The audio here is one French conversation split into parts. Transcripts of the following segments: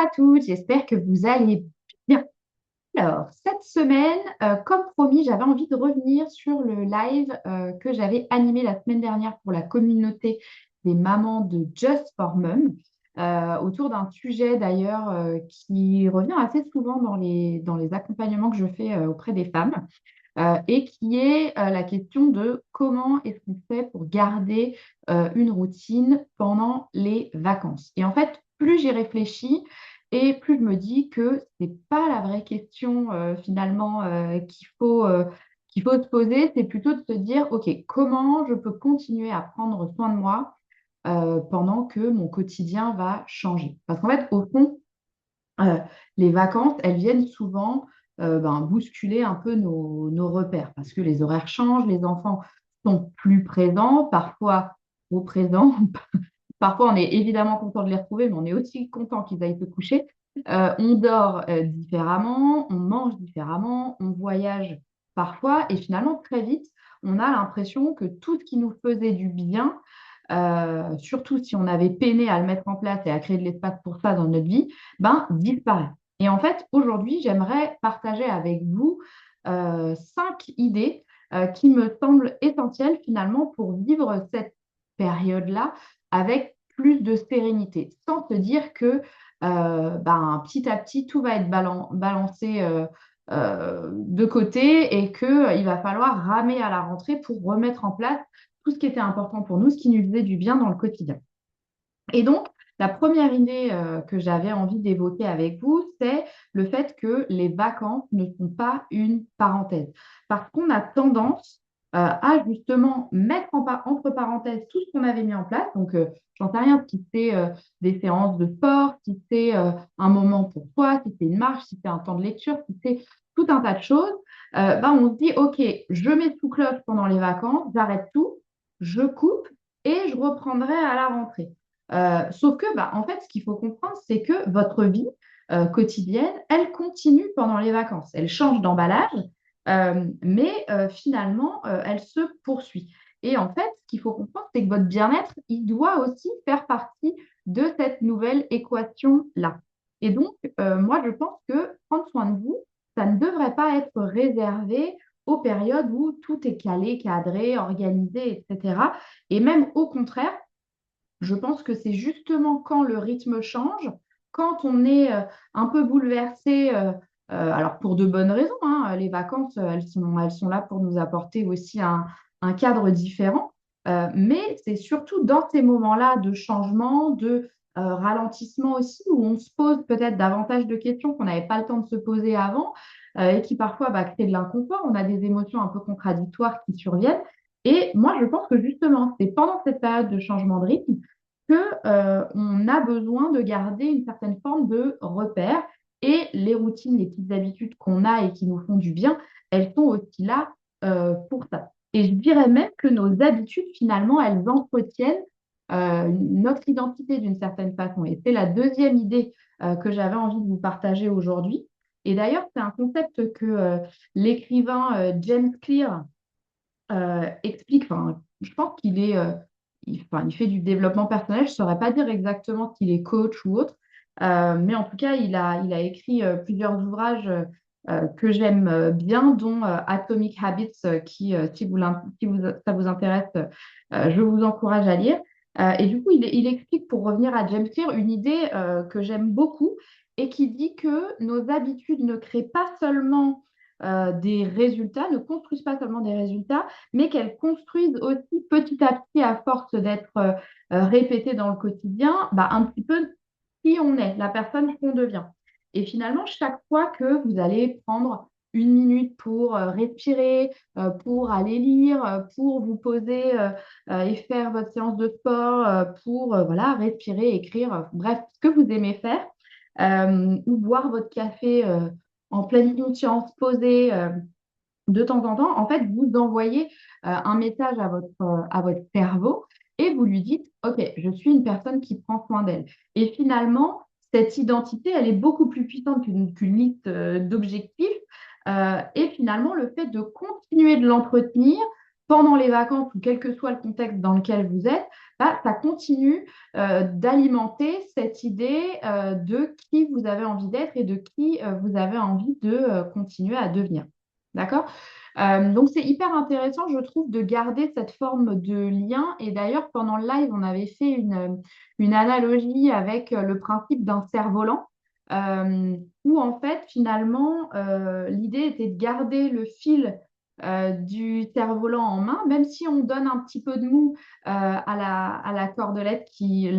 à toutes, j'espère que vous allez bien. Alors, cette semaine, comme promis, j'avais envie de revenir sur le live que j'avais animé la semaine dernière pour la communauté des mamans de Just for Mum, autour d'un sujet d'ailleurs qui revient assez souvent dans les accompagnements que je fais auprès des femmes et qui est la question de comment est-ce qu'on fait pour garder une routine pendant les vacances. Et en fait, plus j'y réfléchis et plus je me dis que ce n'est pas la vraie question finalement qu'il faut se poser, c'est plutôt de se dire, OK, comment je peux continuer à prendre soin de moi pendant que mon quotidien va changer. Parce qu'en fait, au fond, euh, les vacances, elles viennent souvent bousculer un peu nos repères parce que les horaires changent, les enfants sont plus présents, parfois au présent. Parfois, on est évidemment content de les retrouver, mais on est aussi content qu'ils aillent se coucher. On dort différemment, on mange différemment, on voyage parfois, et finalement, très vite, on a l'impression que tout ce qui nous faisait du bien, surtout si on avait peiné à le mettre en place et à créer de l'espace pour ça dans notre vie, disparaît. Et en fait, aujourd'hui, j'aimerais partager avec vous 5 idées qui me semblent essentielles finalement pour vivre cette période-là avec plus de sérénité, sans se dire que petit à petit, tout va être balancé de côté et qu'il va falloir ramer à la rentrée pour remettre en place tout ce qui était important pour nous, ce qui nous faisait du bien dans le quotidien. Et donc, la première idée que j'avais envie d'évoquer avec vous, c'est le fait que les vacances ne sont pas une parenthèse. Parce qu'on a tendance à justement mettre entre parenthèses tout ce qu'on avait mis en place. Donc, j'en sais rien, si c'est des séances de sport, si c'est un moment pour toi, si c'est une marche, si c'est un temps de lecture, si c'est tout un tas de choses. On se dit, OK, je mets sous cloche pendant les vacances, j'arrête tout, je coupe et je reprendrai à la rentrée. Sauf que, en fait, ce qu'il faut comprendre, c'est que votre vie quotidienne, elle continue pendant les vacances. Elle change d'emballage, mais finalement, elle se poursuit. Et en fait, ce qu'il faut comprendre, c'est que votre bien-être, il doit aussi faire partie de cette nouvelle équation-là. Et donc, moi, je pense que prendre soin de vous, ça ne devrait pas être réservé aux périodes où tout est calé, cadré, organisé, etc. Et même au contraire, je pense que c'est justement quand le rythme change, quand on est un peu bouleversé, alors pour de bonnes raisons, hein, les vacances, elles sont là pour nous apporter aussi un cadre différent. Mais c'est surtout dans ces moments-là de changement, de ralentissement aussi, où on se pose peut-être davantage de questions qu'on n'avait pas le temps de se poser avant et qui parfois créent de l'inconfort. On a des émotions un peu contradictoires qui surviennent. Et moi, je pense que justement, c'est pendant cette période de changement de rythme que, on a besoin de garder une certaine forme de repère et les routines, les petites habitudes qu'on a et qui nous font du bien, elles sont aussi là pour ça. Et je dirais même que nos habitudes, finalement, elles entretiennent notre identité d'une certaine façon. Et c'est la deuxième idée que j'avais envie de vous partager aujourd'hui. Et d'ailleurs, c'est un concept que l'écrivain James Clear explique, enfin, je pense qu'il est, il fait du développement personnel. Je ne saurais pas dire exactement s'il est coach ou autre, mais en tout cas, il a écrit plusieurs ouvrages que j'aime bien, dont Atomic Habits, qui, ça vous intéresse, je vous encourage à lire. Et du coup, il explique, pour revenir à James Clear, une idée que j'aime beaucoup et qui dit que nos habitudes ne créent pas seulement des résultats, ne construisent pas seulement des résultats, mais qu'elles construisent aussi petit à petit, à force d'être répétées dans le quotidien, un petit peu qui on est, la personne qu'on devient. Et finalement, chaque fois que vous allez prendre une minute pour respirer, pour aller lire, pour vous poser et faire votre séance de sport, pour voilà, respirer, écrire, bref, ce que vous aimez faire, ou boire votre café en pleine conscience, posé, de temps en temps, en fait, vous envoyez un message à votre cerveau et vous lui dites, OK, je suis une personne qui prend soin d'elle. Et finalement, cette identité, elle est beaucoup plus puissante qu'une liste d'objectifs. Et finalement, le fait de continuer de l'entretenir pendant les vacances ou quel que soit le contexte dans lequel vous êtes, bah, ça continue d'alimenter cette idée de qui vous avez envie d'être et de qui vous avez envie de continuer à devenir. D'accord? Donc, c'est hyper intéressant, je trouve, de garder cette forme de lien. Et d'ailleurs, pendant le live, on avait fait une analogie avec le principe d'un cerf-volant, où en fait, finalement, l'idée était de garder le fil du cerf-volant en main, même si on donne un petit peu de mou à la cordelette qui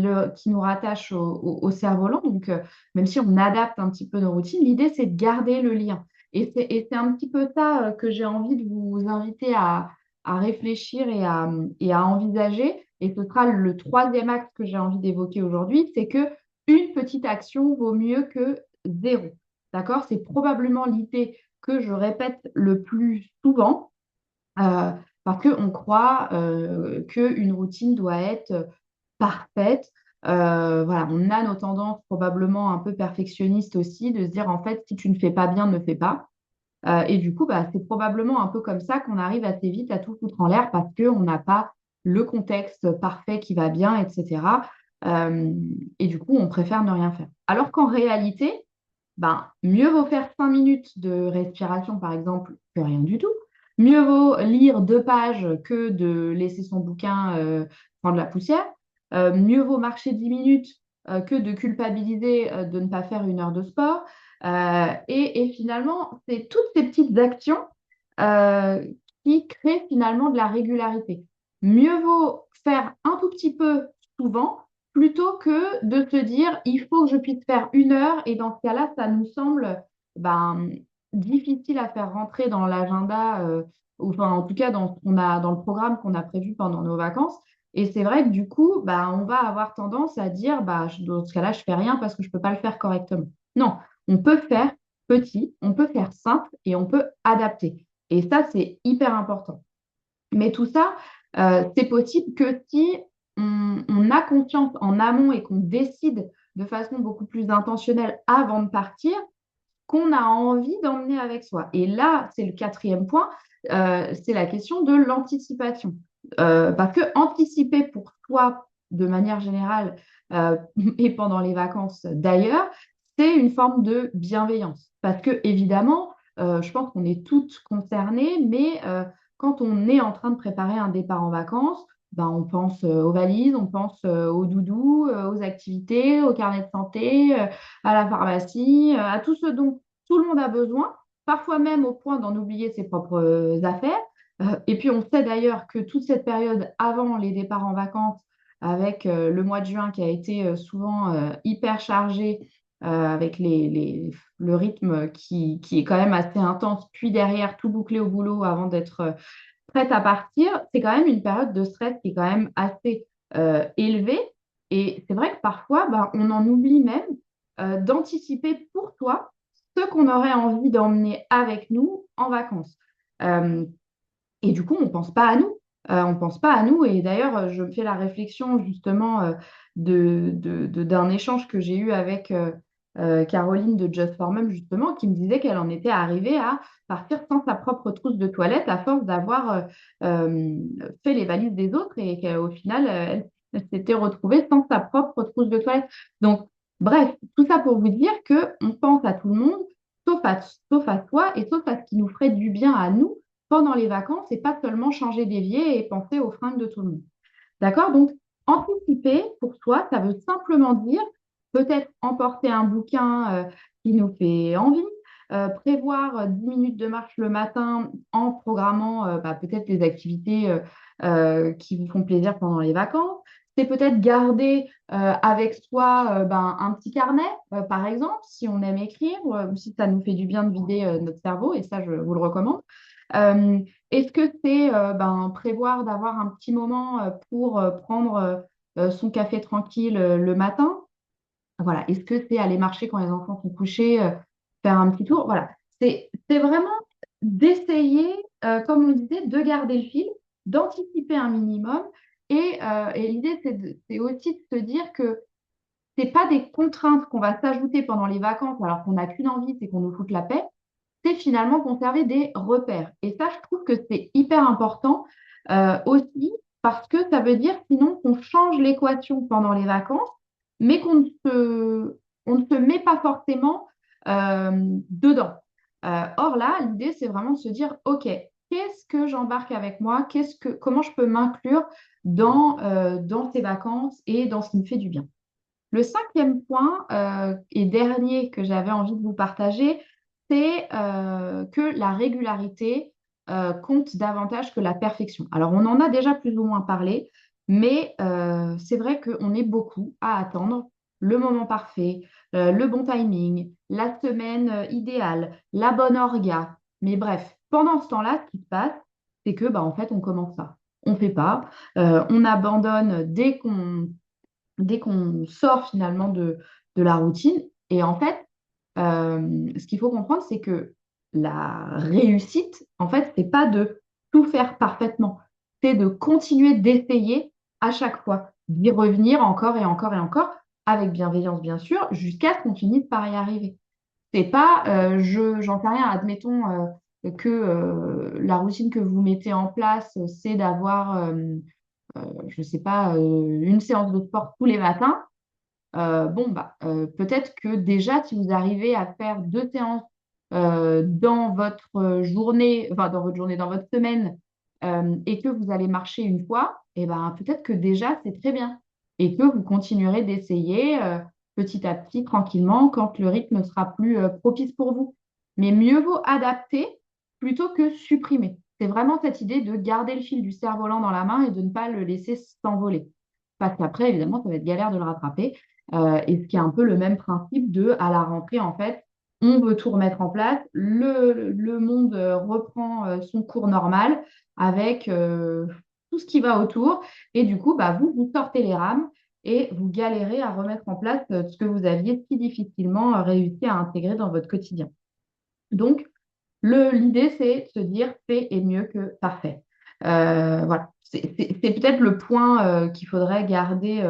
nous rattache au cerf-volant. Donc, même si on adapte un petit peu nos routines, l'idée, c'est de garder le lien. Et c'est un petit peu ça que j'ai envie de vous inviter à réfléchir et à envisager. Et ce sera le troisième axe que j'ai envie d'évoquer aujourd'hui, c'est que une petite action vaut mieux que zéro. D'accord? C'est probablement l'idée que je répète le plus souvent euh, parce qu'on croit qu'une routine doit être parfaite. Voilà, on a nos tendances probablement un peu perfectionnistes aussi, de se dire en fait, si tu ne fais pas bien, ne fais pas. Et du coup, bah, c'est probablement un peu comme ça qu'on arrive assez vite à tout foutre en l'air parce qu'on n'a pas le contexte parfait qui va bien, etc. Euh, et du coup, on préfère ne rien faire. Alors qu'en réalité, ben, mieux vaut faire 5 minutes de respiration, par exemple, que rien du tout. Mieux vaut lire 2 pages que de laisser son bouquin prendre la poussière. Mieux vaut marcher 10 minutes que de culpabiliser de ne pas faire 1 heure de sport. Et finalement, c'est toutes ces petites actions euh, qui créent finalement de la régularité. Mieux vaut faire un tout petit peu souvent plutôt que de se dire il faut que je puisse faire 1 heure et dans ce cas-là, ça nous semble ben, difficile à faire rentrer dans l'agenda, enfin en tout cas dans, dans le programme qu'on a prévu pendant nos vacances. Et c'est vrai que du coup, bah, on va avoir tendance à dire bah, dans ce cas-là, je fais rien parce que je ne peux pas le faire correctement. Non, on peut faire petit, on peut faire simple et on peut adapter. Et ça, c'est hyper important. Mais tout ça, c'est possible que si on a conscience en amont et qu'on décide de façon beaucoup plus intentionnelle avant de partir, qu'on a envie d'emmener avec soi. Et là, c'est le quatrième point, c'est la question de l'anticipation. Parce que anticiper pour soi, de manière générale, et pendant les vacances d'ailleurs, c'est une forme de bienveillance. Parce que, évidemment, je pense qu'on est toutes concernées, mais quand on est en train de préparer un départ en vacances, ben, on pense aux valises, on pense aux doudous, aux activités, au carnet de santé, à la pharmacie, à tout ce dont tout le monde a besoin, parfois même au point d'en oublier ses propres affaires. Et puis on sait d'ailleurs que toute cette période avant les départs en vacances, avec le mois de juin qui a été souvent hyper chargé, avec le rythme qui est quand même assez intense, puis derrière tout boucler au boulot avant d'être prête à partir, c'est quand même une période de stress qui est quand même assez élevée. Et c'est vrai que parfois, bah, on en oublie même d'anticiper pour toi ce qu'on aurait envie d'emmener avec nous en vacances. Euh, et du coup, on ne pense pas à nous. On ne pense pas à nous. Et d'ailleurs, je me fais la réflexion justement d'un échange que j'ai eu avec Caroline de Just for Mom, justement, qui me disait qu'elle en était arrivée à partir sans sa propre trousse de toilette à force d'avoir euh, fait les valises des autres et qu'au final, elle s'était retrouvée sans sa propre trousse de toilette. Donc, bref, tout ça pour vous dire qu'on pense à tout le monde, sauf à soi et sauf à ce qui nous ferait du bien à nous pendant les vacances et pas seulement changer d'évier et penser aux fringues de tout le monde. D'accord? Donc, anticiper pour soi, ça veut simplement dire peut-être emporter un bouquin qui nous fait envie, prévoir 10 minutes de marche le matin en programmant bah, peut-être les activités qui vous font plaisir pendant les vacances. C'est peut-être garder avec soi ben, un petit carnet, par exemple, si on aime écrire, ou si ça nous fait du bien de vider notre cerveau, et ça, je vous le recommande. Euh, Est-ce que c'est ben, prévoir d'avoir un petit moment pour prendre son café tranquille le matin? Voilà. Est-ce que c'est aller marcher quand les enfants sont couchés, faire un petit tour? Voilà. C'est vraiment d'essayer, comme on disait, de garder le fil, d'anticiper un minimum. Et l'idée, c'est aussi de se dire que c'est pas des contraintes qu'on va s'ajouter pendant les vacances alors qu'on n'a qu'une envie, c'est qu'on nous foute la paix, c'est finalement conserver des repères. Et ça, je trouve que c'est hyper important Aussi parce que ça veut dire sinon qu'on change l'équation pendant les vacances, mais on ne se met pas forcément dedans. Or là, l'idée, c'est vraiment de se dire, OK, qu'est-ce que j'embarque avec moi? Comment je peux m'inclure dans ces vacances et dans ce qui me fait du bien? Le cinquième point et dernier que j'avais envie de vous partager, c'est que la régularité compte davantage que la perfection. Alors, on en a déjà plus ou moins parlé, mais c'est vrai qu'on est beaucoup à attendre le moment parfait, le bon timing, la semaine idéale, la bonne orga. Mais bref, pendant ce temps-là, ce qui se passe, c'est que bah, en fait, on commence pas. On ne fait pas, on abandonne dès qu'on sort finalement de la routine. Et en fait, ce qu'il faut comprendre, c'est que la réussite, en fait, c'est pas de tout faire parfaitement, c'est de continuer d'essayer à chaque fois, d'y revenir encore et encore et encore, avec bienveillance bien sûr, jusqu'à ce qu'on finisse par y arriver. C'est pas, j'en sais rien, admettons que la routine que vous mettez en place, c'est d'avoir, je ne sais pas, une séance de sport tous les matins. Bon, bah, peut-être que déjà, si vous arrivez à faire 2 séances dans votre journée, enfin dans votre journée, dans votre semaine, et que vous allez marcher une fois, et ben, peut-être que déjà, c'est très bien. Et que vous continuerez d'essayer petit à petit, tranquillement, quand le rythme sera plus propice pour vous. Mais mieux vaut adapter plutôt que supprimer. C'est vraiment cette idée de garder le fil du cerf-volant dans la main et de ne pas le laisser s'envoler. Parce qu'après, évidemment, ça va être galère de le rattraper. Et ce qui est un peu le même principe de, à la rentrée, en fait, on veut tout remettre en place, le monde reprend son cours normal avec tout ce qui va autour. Et du coup, bah, vous sortez les rames et vous galérez à remettre en place ce que vous aviez si difficilement réussi à intégrer dans votre quotidien. Donc, l'idée, c'est de se dire fait est mieux que parfait. Voilà, c'est peut-être le point qu'il faudrait garder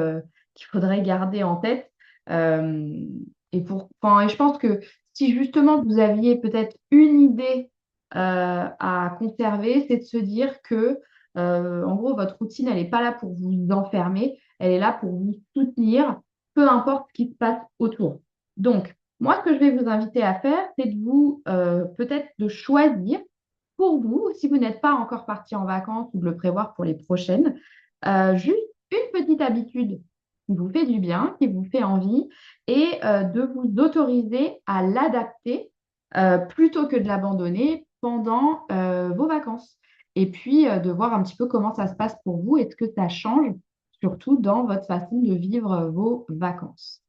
en tête. Euh, et je pense que si justement vous aviez peut-être une idée à conserver, c'est de se dire que, en gros, votre routine, elle n'est pas là pour vous enfermer, elle est là pour vous soutenir, peu importe ce qui se passe autour. Donc, moi, ce que je vais vous inviter à faire, c'est de vous, peut-être de choisir pour vous, si vous n'êtes pas encore parti en vacances ou de le prévoir pour les prochaines, juste une petite habitude qui vous fait du bien, qui vous fait envie, et de vous autoriser à l'adapter plutôt que de l'abandonner pendant vos vacances. Et puis de voir un petit peu comment ça se passe pour vous et ce que ça change, surtout dans votre façon de vivre vos vacances.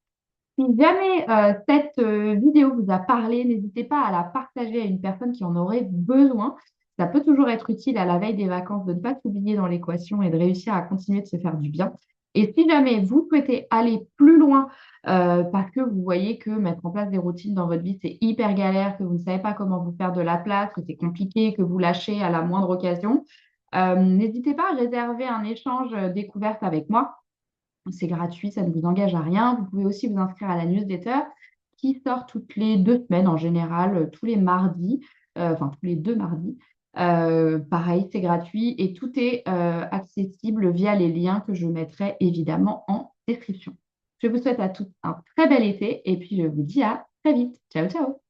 Si jamais cette vidéo vous a parlé, n'hésitez pas à la partager à une personne qui en aurait besoin. Ça peut toujours être utile à la veille des vacances de ne pas s'oublier dans l'équation et de réussir à continuer de se faire du bien. Et si jamais vous souhaitez aller plus loin parce que vous voyez que mettre en place des routines dans votre vie, c'est hyper galère, que vous ne savez pas comment vous faire de la place, que c'est compliqué, que vous lâchez à la moindre occasion, n'hésitez pas à réserver un échange découverte avec moi. C'est gratuit, ça ne vous engage à rien. Vous pouvez aussi vous inscrire à la newsletter qui sort toutes les 2 semaines en général, tous les mardis, enfin tous les 2 mardis. Pareil, c'est gratuit et tout est accessible via les liens que je mettrai évidemment en description. Je vous souhaite à tous un très bel été et puis je vous dis à très vite. Ciao, ciao!